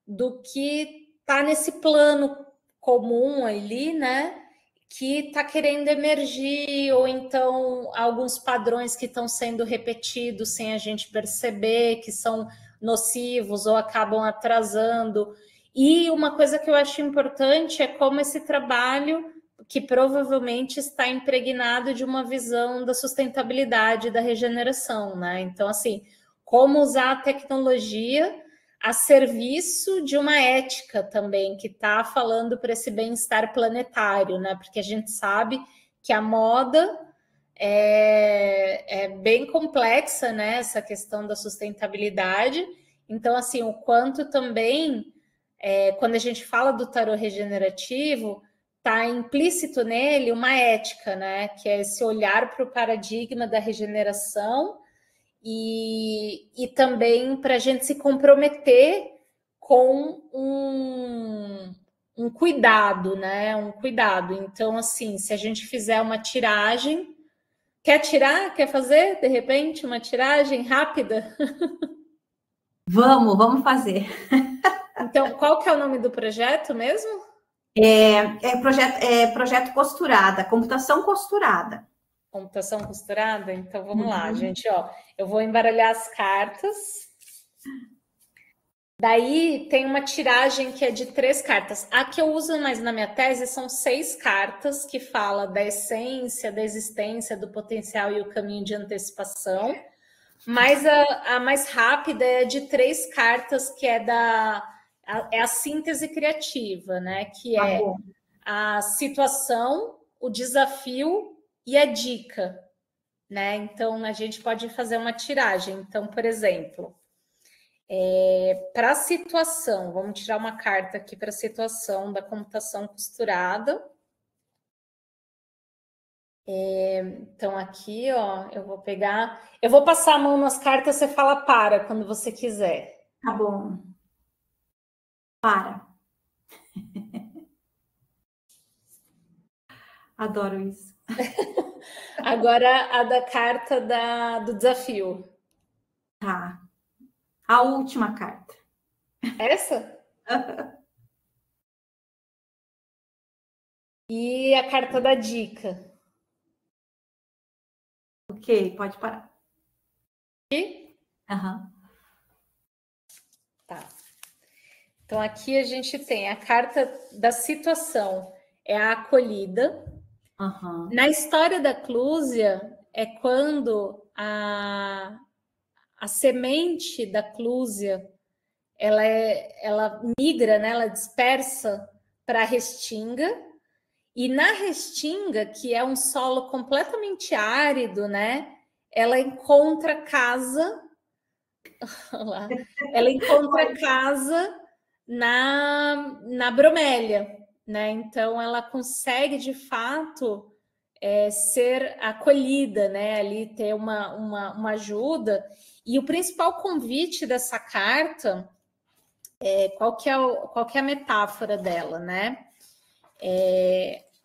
do que está nesse plano comum ali, né? Que está querendo emergir, ou então alguns padrões que estão sendo repetidos sem a gente perceber, que são nocivos ou acabam atrasando. E uma coisa que eu acho importante é como esse trabalho, que provavelmente está impregnado de uma visão da sustentabilidade, da regeneração, né? Então, assim, como usar a tecnologia a serviço de uma ética também, que está falando para esse bem-estar planetário, né? Porque a gente sabe que a moda é bem complexa, né? Essa questão da sustentabilidade. Então, assim, o quanto também, quando a gente fala do tarô regenerativo, está implícito nele uma ética, né? Que é esse olhar para o paradigma da regeneração e também para a gente se comprometer com um cuidado, né? Um cuidado. Então, assim, se a gente fizer uma tiragem, quer tirar? Quer fazer, de repente, uma tiragem rápida? Vamos fazer. Então, qual que é o nome do projeto mesmo? Projeto Costurada, computação costurada. Computação costurada? Então, vamos lá, gente, ó. Eu vou embaralhar as cartas. Daí tem uma tiragem que é de 3 cartas. A que eu uso mais na minha tese são 6 cartas que fala da essência, da existência, do potencial e o caminho de antecipação. Mas a mais rápida é de 3 cartas, que é a síntese criativa, né? Que é a situação, o desafio e a dica, né? Então a gente pode fazer uma tiragem. Então, por exemplo, para a situação, vamos tirar uma carta aqui para a situação da computação costurada. Então, aqui, ó, eu vou pegar. Eu vou passar a mão nas cartas, você fala para quando você quiser. Tá bom. Para. Adoro isso. Agora a da carta do desafio. Tá. A última carta. Essa? E a carta da dica. Ok, pode parar. E? Uhum. Tá. Então, aqui a gente tem a carta da situação, é a acolhida. Uhum. Na história da Clúzia, é quando a semente da Clúzia, ela migra, né? Ela dispersa para a restinga, e na restinga, que é um solo completamente árido, né? Ela encontra casa, ela encontra casa na bromélia, né? Então ela consegue de fato ser acolhida, né? Ali ter uma ajuda. E o principal convite dessa carta qual que é a metáfora dela, né?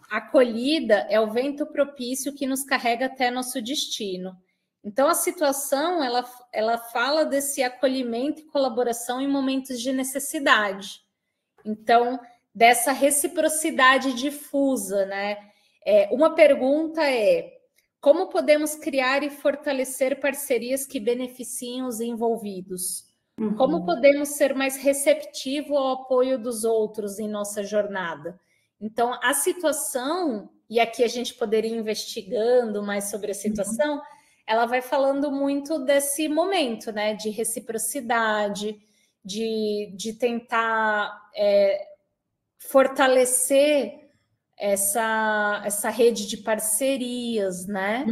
A acolhida é o vento propício que nos carrega até nosso destino. Então, a situação, ela fala desse acolhimento e colaboração em momentos de necessidade. Então, dessa reciprocidade difusa, né? Uma pergunta é: como podemos criar e fortalecer parcerias que beneficiem os envolvidos? Como podemos ser mais receptivos ao apoio dos outros em nossa jornada? Então, a situação, e aqui a gente poderia ir investigando mais sobre a situação, ela vai falando muito desse momento, né? De reciprocidade, de tentar fortalecer essa rede de parcerias, né?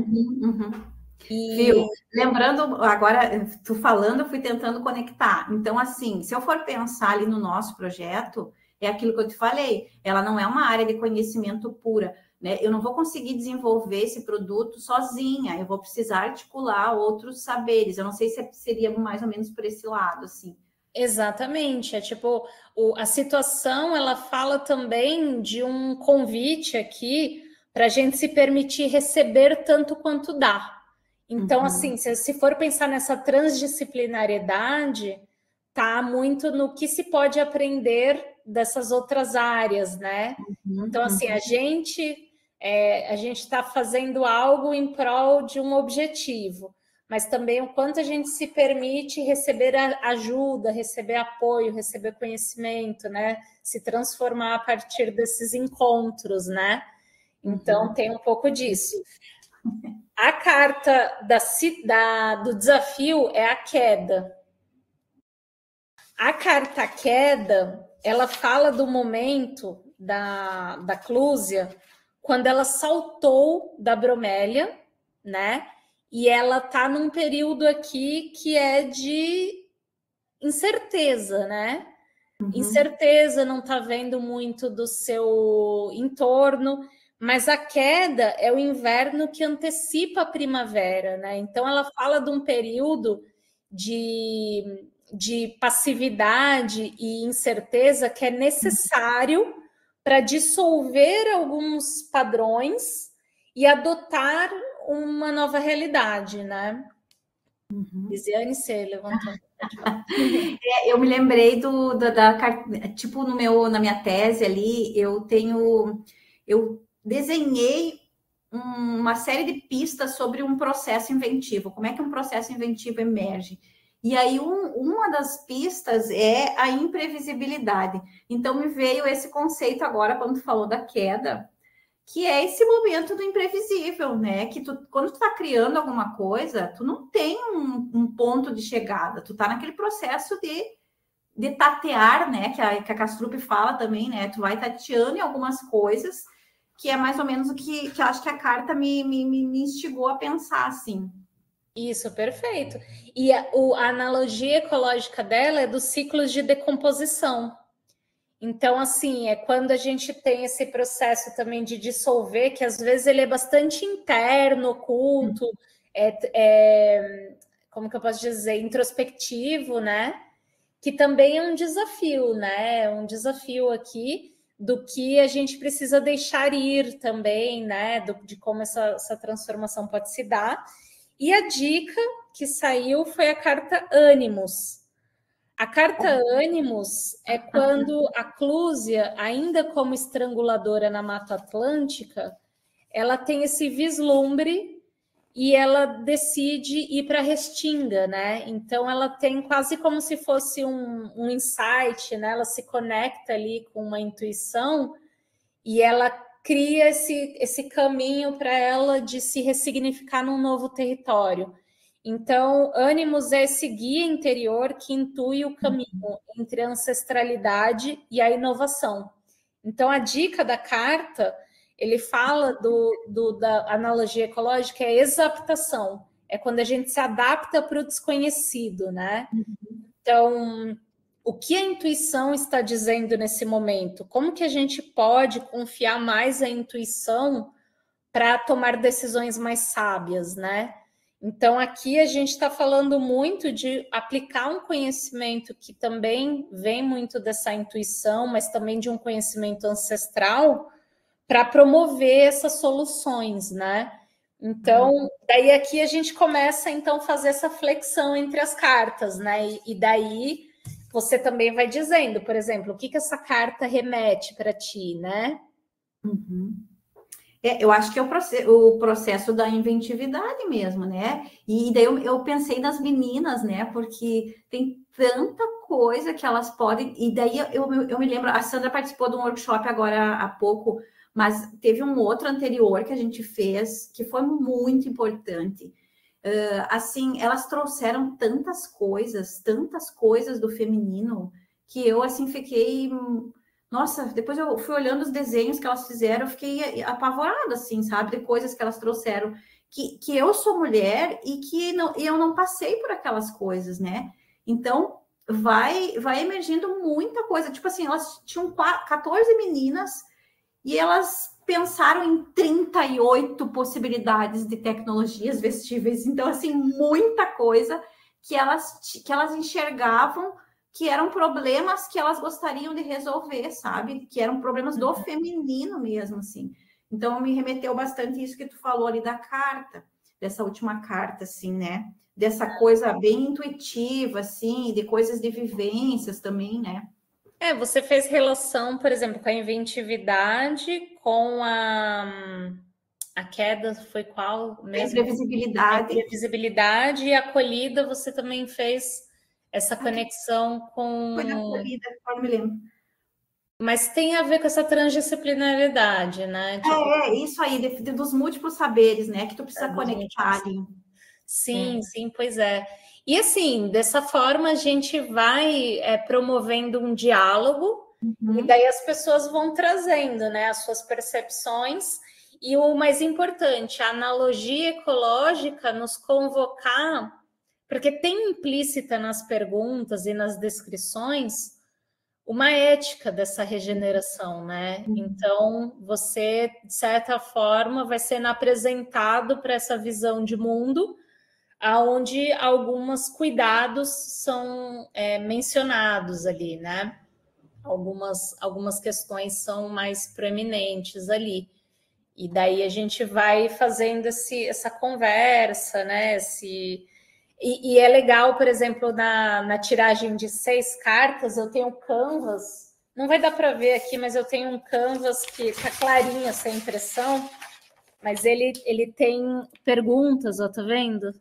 Viu? Lembrando, agora, tu falando, eu fui tentando conectar. Então, assim, se eu for pensar ali no nosso projeto, é aquilo que eu te falei, ela não é uma área de conhecimento pura, né? Eu não vou conseguir desenvolver esse produto sozinha, eu vou precisar articular outros saberes. Eu não sei se seria mais ou menos por esse lado, assim. Exatamente, é tipo, a situação, ela fala também de um convite aqui para a gente se permitir receber tanto quanto dá. Então, assim, se for pensar nessa transdisciplinariedade, tá muito no que se pode aprender dessas outras áreas, né? Então, assim, a gente está fazendo algo em prol de um objetivo, mas também o quanto a gente se permite receber ajuda, receber apoio, receber conhecimento, né? Se transformar a partir desses encontros, né? Então, tem um pouco disso. A carta do desafio é a queda. A carta queda, ela fala do momento da Clúzia, quando ela saltou da bromélia, né? E ela tá num período aqui que é de incerteza, né? Incerteza, não tá vendo muito do seu entorno, mas a queda é o inverno que antecipa a primavera, né? Então ela fala de um período de passividade e incerteza que é necessário para dissolver alguns padrões e adotar uma nova realidade, né? Lisiane, você levantou. Eu me lembrei tipo na minha tese ali, eu desenhei uma série de pistas sobre um processo inventivo, como é que um processo inventivo emerge. E aí, uma das pistas é a imprevisibilidade. Então, me veio esse conceito agora, quando tu falou da queda, que é esse momento do imprevisível, né? Que quando tu tá criando alguma coisa, tu não tem um ponto de chegada, tu tá naquele processo de tatear, né? Que a Kastrup fala também, né? Tu vai tateando em algumas coisas, que é mais ou menos o que eu acho que a carta me instigou a pensar, assim. Isso, perfeito. E a analogia ecológica dela é dos ciclos de decomposição. Então, assim, é quando a gente tem esse processo também de dissolver, que às vezes ele é bastante interno, oculto, como que eu posso dizer, introspectivo, né? Que também é um desafio, né? Um desafio aqui do que a gente precisa deixar ir também, né? De como essa transformação pode se dar. E a dica que saiu foi a carta Ânimos. A carta Ânimos é quando a Clúzia, ainda como estranguladora na Mata Atlântica, ela tem esse vislumbre e ela decide ir para a Restinga, né? Então ela tem quase como se fosse um insight, né? Ela se conecta ali com uma intuição e ela cria esse caminho para ela de se ressignificar num novo território. Então, Ânimos é esse guia interior que intui o caminho entre a ancestralidade e a inovação. Então, a dica da carta, ele fala da analogia ecológica, é exaptação. É quando a gente se adapta para o desconhecido, né? Então, o que a intuição está dizendo nesse momento? Como que a gente pode confiar mais a intuição para tomar decisões mais sábias, né? Então, aqui a gente está falando muito de aplicar um conhecimento que também vem muito dessa intuição, mas também de um conhecimento ancestral para promover essas soluções, né? Então, daí aqui a gente começa, então, a fazer essa flexão entre as cartas, né? E daí você também vai dizendo, por exemplo, o que essa carta remete para ti, né? Eu acho que é o processo da inventividade mesmo, né? E daí eu pensei nas meninas, né? Porque tem tanta coisa que elas podem. E daí eu me lembro, a Sandra participou de um workshop agora há pouco, mas teve um outro anterior que a gente fez que foi muito importante. Assim, elas trouxeram tantas coisas do feminino, que eu assim fiquei. Nossa, depois eu fui olhando os desenhos que elas fizeram, eu fiquei apavorada, assim, sabe? De coisas que elas trouxeram, que eu sou mulher e que eu não passei por aquelas coisas, né? Então, vai emergindo muita coisa. Tipo assim, elas tinham 14 meninas e elas pensaram em 38 possibilidades de tecnologias vestíveis. Então, assim, muita coisa que elas enxergavam que eram problemas que elas gostariam de resolver, sabe? Que eram problemas do feminino mesmo, assim. Então, me remeteu bastante isso que tu falou ali da carta, dessa última carta, assim, né? Dessa coisa bem intuitiva, assim, de coisas de vivências também, né? Você fez relação, por exemplo, com a inventividade, com a queda, foi qual mesmo? Imprevisibilidade. Imprevisibilidade e acolhida, você também fez essa conexão com... Foi da acolhida, não me lembro. Mas tem a ver com essa transdisciplinaridade, né? Isso aí, dos múltiplos saberes, né? Que tu precisa conectar ali. Sim, sim, pois é. E assim, dessa forma a gente vai promovendo um diálogo e daí as pessoas vão trazendo, né, as suas percepções e o mais importante, a analogia ecológica nos convocar, porque tem implícita nas perguntas e nas descrições uma ética dessa regeneração, né? Então, você, de certa forma, vai sendo apresentado para essa visão de mundo, aonde alguns cuidados são mencionados ali, né? Algumas questões são mais proeminentes ali. E daí a gente vai fazendo essa conversa, né? E é legal, por exemplo, na tiragem de 6 cartas, eu tenho canvas, não vai dar para ver aqui, mas eu tenho um canvas que tá clarinho essa impressão, mas ele tem perguntas, ó, tá vendo?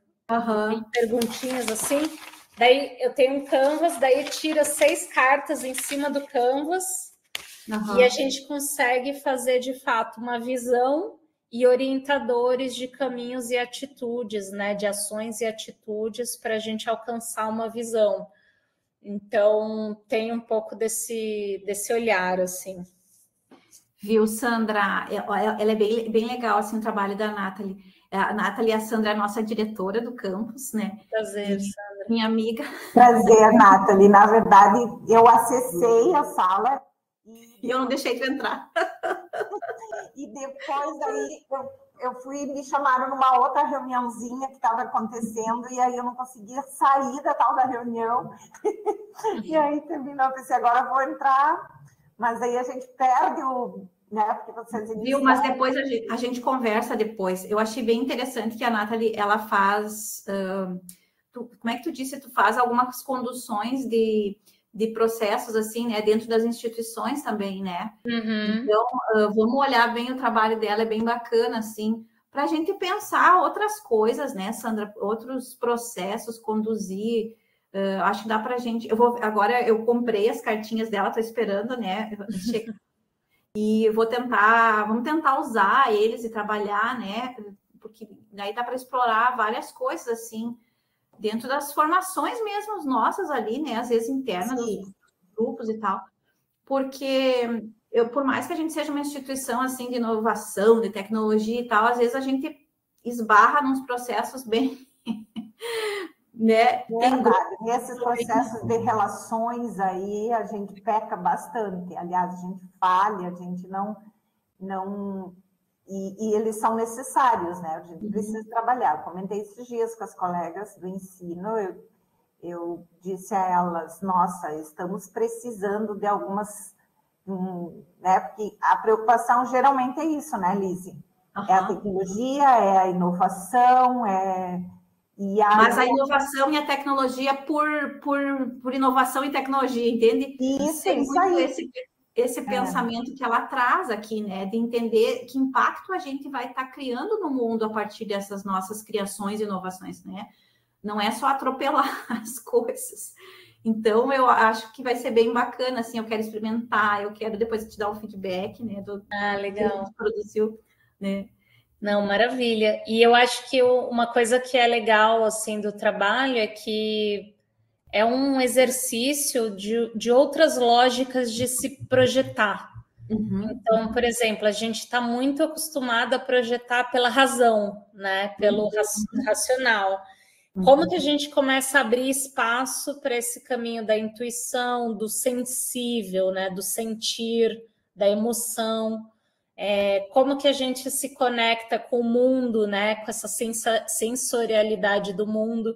Tem perguntinhas assim. Daí eu tenho um canvas, daí tira 6 cartas em cima do canvas e a gente consegue fazer de fato uma visão e orientadores de caminhos e atitudes, né? De ações e atitudes para a gente alcançar uma visão. Então tem um pouco desse olhar, assim. Viu, Sandra? Ela é bem legal, assim, o trabalho da Nathalie. A Nathalie, a Sandra é a nossa diretora do campus, né? Prazer, Sandra. Minha amiga. Prazer, Nathalie. Na verdade, eu acessei a sala e eu não deixei tu entrar. E depois aí me chamaram numa outra reuniãozinha que estava acontecendo e aí eu não conseguia sair da tal da reunião. E aí terminou, eu pensei, agora eu vou entrar, mas aí a gente perde né, porque vocês iniciam... Viu, mas depois a gente conversa depois. Eu achei bem interessante que a Nathalie, ela faz... como é que tu disse? Tu faz algumas conduções de processos, assim, né? Dentro das instituições também, né? Então, vamos olhar bem o trabalho dela, é bem bacana, assim, para a gente pensar outras coisas, né, Sandra? Outros processos, conduzir. Acho que dá para a gente. Agora eu comprei as cartinhas dela, estou esperando, né? E vamos tentar usar eles e trabalhar, né? Porque daí dá para explorar várias coisas assim dentro das formações mesmo nossas ali, né? Às vezes internas dos grupos e tal. Porque por mais que a gente seja uma instituição assim de inovação, de tecnologia e tal, às vezes a gente esbarra nos processos bem, né? Verdade. Nesses processos de relações aí a gente peca bastante. Aliás, a gente falha, a gente não e eles são necessários, né? A gente precisa trabalhar. Eu comentei esses dias com as colegas do ensino, eu disse a elas, nossa, estamos precisando de algumas, né? Porque a preocupação geralmente é isso, né, Lise? É a tecnologia, é a inovação, Mas a inovação e a tecnologia por inovação e tecnologia, entende? Isso muito aí. Esse pensamento que ela traz aqui, né? De entender que impacto a gente vai estar criando no mundo a partir dessas nossas criações e inovações, né? Não é só atropelar as coisas. Então, eu acho que vai ser bem bacana, assim, eu quero experimentar, eu quero depois te dar um feedback, né? Legal. Que produziu, né? Não, maravilha. E eu acho que uma coisa que é legal, assim, do trabalho é que é um exercício de outras lógicas de se projetar. Então, por exemplo, a gente está muito acostumado a projetar pela razão, né? Pelo racional. Como que a gente começa a abrir espaço para esse caminho da intuição, do sensível, né? Do sentir, da emoção? Como que a gente se conecta com o mundo, né? Com essa sensorialidade do mundo?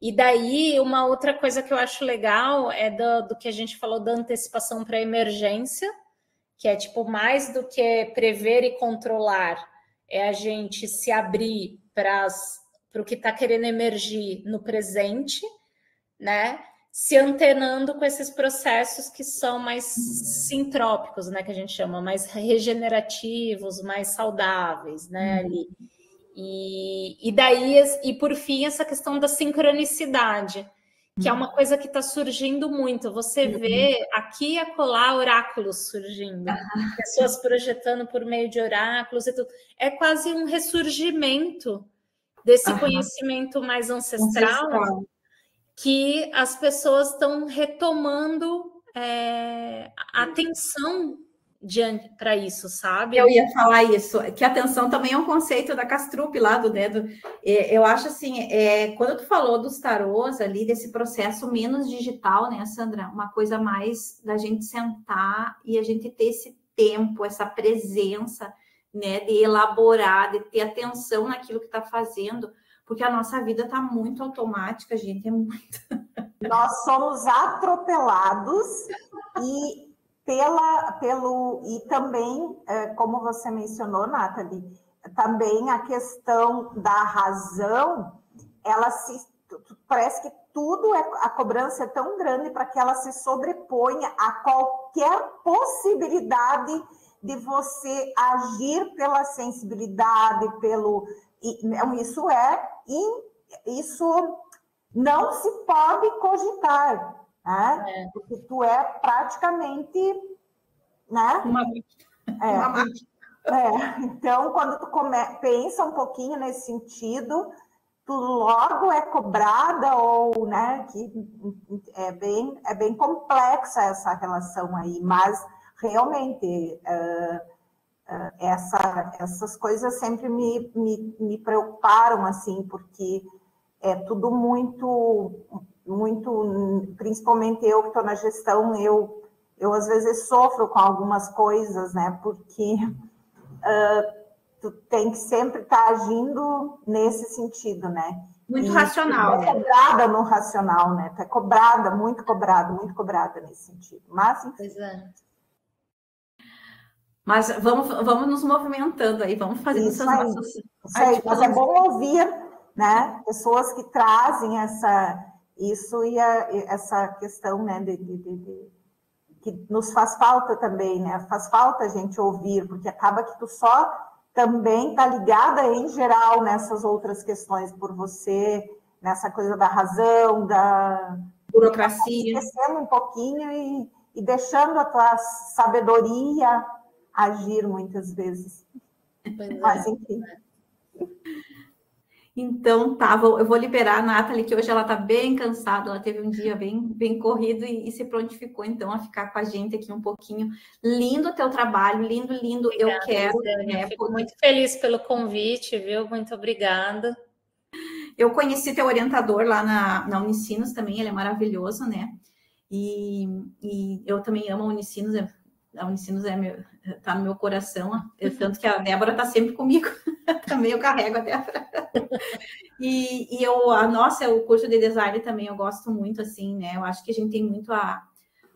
E daí, uma outra coisa que eu acho legal é do que a gente falou da antecipação para emergência, que é tipo mais do que prever e controlar, é a gente se abrir para o que está querendo emergir no presente, né? Se antenando com esses processos que são mais sintrópicos, né? Que a gente chama, mais regenerativos, mais saudáveis, né? Ali. E daí, e por fim, essa questão da sincronicidade, que é uma coisa que está surgindo muito. Você vê aqui e acolá oráculos surgindo, pessoas projetando por meio de oráculos e tudo. É quase um ressurgimento desse conhecimento mais ancestral que as pessoas estão retomando a atenção para isso, sabe? Eu ia falar isso, que atenção também é um conceito da Kastrup lá do dedo. Eu acho assim, quando tu falou dos tarôs ali, desse processo menos digital, né, Sandra? Uma coisa mais da gente sentar e a gente ter esse tempo, essa presença, né, de elaborar, de ter atenção naquilo que está fazendo, porque a nossa vida está muito automática, gente, é muito... Nós somos atropelados e também, como você mencionou, Nathalie, também a questão da razão, parece que tudo a cobrança é tão grande para que ela se sobreponha a qualquer possibilidade de você agir pela sensibilidade, isso não se pode cogitar. Né? Porque tu é praticamente, né? Então, quando tu pensa um pouquinho nesse sentido, tu logo é cobrada ou, né? Que é bem complexa essa relação aí, mas realmente essas coisas sempre me preocuparam assim, porque é tudo muito, principalmente eu que estou na gestão, eu às vezes sofro com algumas coisas, né? Porque tu tem que sempre estar agindo nesse sentido, né? Muito racional. Tu é cobrada no racional, né? Tu é cobrada, muito cobrada nesse sentido. Mas, enfim. Mas vamos nos movimentando aí, vamos fazer essas nossas... Isso aí, mas é bom ouvir, né? Pessoas que trazem isso e essa questão, né? Que nos faz falta também, né? Faz falta a gente ouvir, porque acaba que tu só também está ligada, em geral, nessas outras questões, por você, nessa coisa da razão, da burocracia. Esquecendo um pouquinho e deixando a tua sabedoria agir muitas vezes. Mas, enfim. Então, tá, eu vou liberar a Nathalie, que hoje ela tá bem cansada, ela teve um dia bem corrido e se prontificou, então, a ficar com a gente aqui um pouquinho. Lindo o teu trabalho, lindo, lindo, obrigada, eu quero. Né, eu fico muito feliz pelo convite, viu? Muito obrigada. Eu conheci teu orientador lá na Unicinos também, ele é maravilhoso, né? E eu também amo a Unicinos, a Unicinos tá no meu coração, tanto que a Débora tá sempre comigo, também eu carrego a Débora. Nossa, o curso de design também eu gosto muito, assim, né? Eu acho que a gente tem muito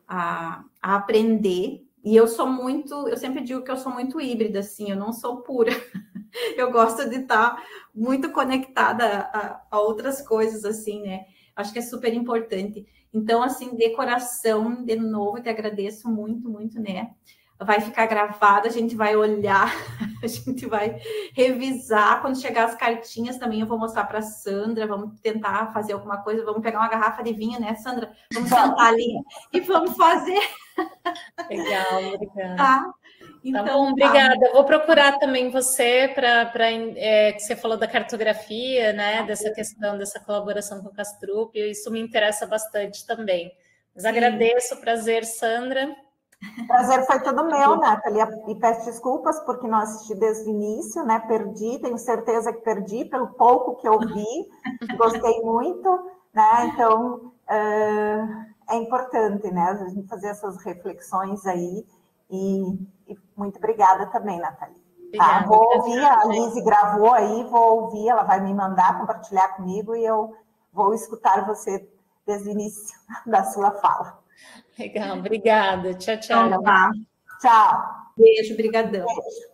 a aprender, e eu sempre digo que eu sou muito híbrida, assim, eu não sou pura. Eu gosto de estar muito conectada a outras coisas, assim, né? Acho que é super importante. Então, assim, de coração, de novo, te agradeço muito, muito, né? Vai ficar gravado, a gente vai olhar, a gente vai revisar. Quando chegar as cartinhas também, eu vou mostrar para a Sandra, vamos tentar fazer alguma coisa, vamos pegar uma garrafa de vinho, né, Sandra? Vamos sentar ali e vamos fazer. Legal, obrigada. Tá? Então, tá bom, obrigada. Eu vou procurar também você que você falou da cartografia, né? Dessa questão, dessa colaboração com o Castrup, isso me interessa bastante também. Mas agradeço, prazer, Sandra. Prazer foi todo meu, Nathalie, e peço desculpas porque não assisti desde o início, né? Perdi, tenho certeza que perdi pelo pouco que eu vi, gostei muito, né? Então é importante, né? A gente fazer essas reflexões aí. E muito obrigada também, Nathalie. Obrigada, tá? Vou ouvir, a Lise gravou aí, vou ouvir, ela vai me mandar compartilhar comigo e eu vou escutar você desde o início da sua fala. Legal, obrigada. Tchau, tchau. Então, tá. Tchau. Beijo, brigadão. Beijo.